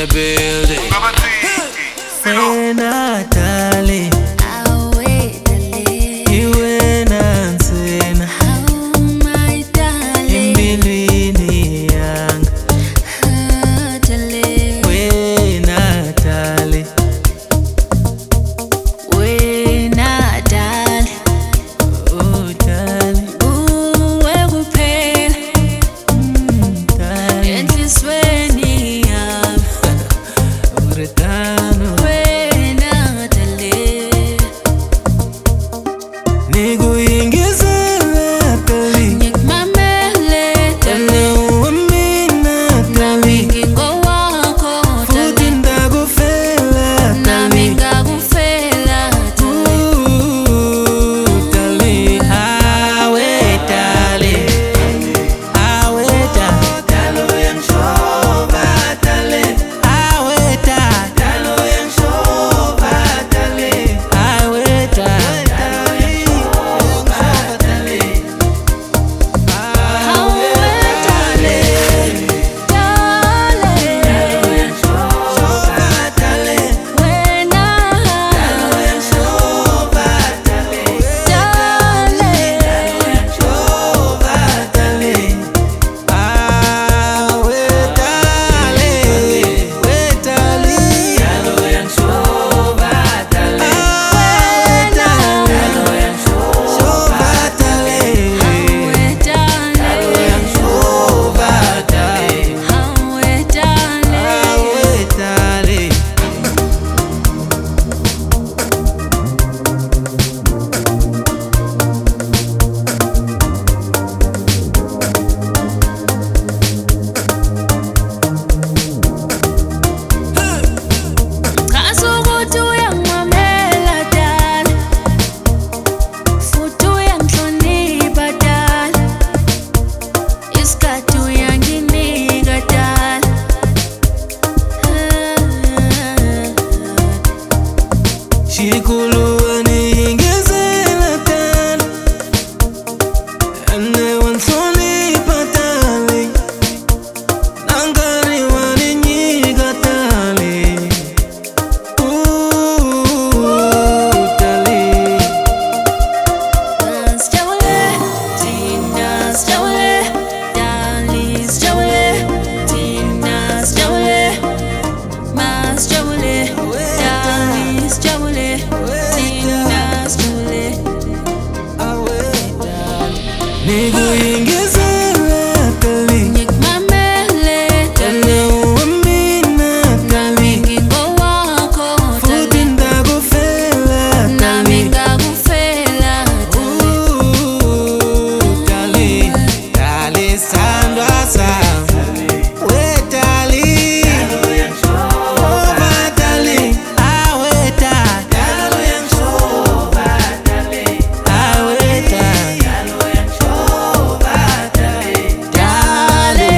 the building. Wena dale, Awe dale, iwena nsena, oh my darling, imbilwini yang. dale, Wena dale, wena dale, oh dale, uwe kuphela dale, enhlisweni yami, uretano. wena dale, Nikuyingizela dale, ngikumamele dale, wamina dale, ngingowakho futhi dale, ndakufela nami dale. ngakufela dale. Dale, awe dale, awe dale, dale uyangishoba dale, awe dale, dale uyangishoba dale, awe dale, dale uyangishoba dale, awe dale, dale uyangishoba dale, Wena uyangishoba dale. Nikuyingizela dale, Ngikumamele dale, wamina dale, ngingowakho futhi dale, ndakufela nami dale. ngakufela dale. Dale, dale sandwa sami, we dale, shoba dale, awe dale, dale uyangishoba dale, awe dale, dale uyangishoba dale, dale,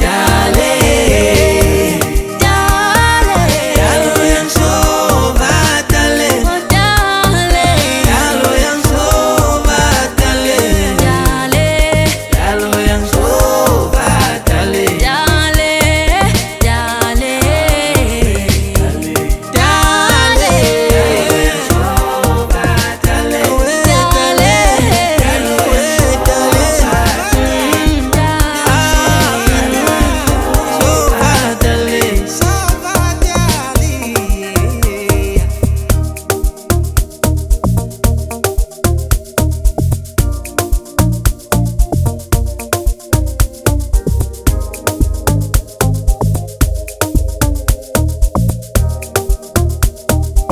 dale, dale uyangishoba dale, dale uyangishoba dale. Dalo uyangishoba dale,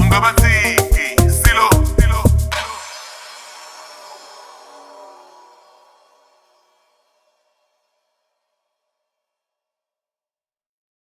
Ungaba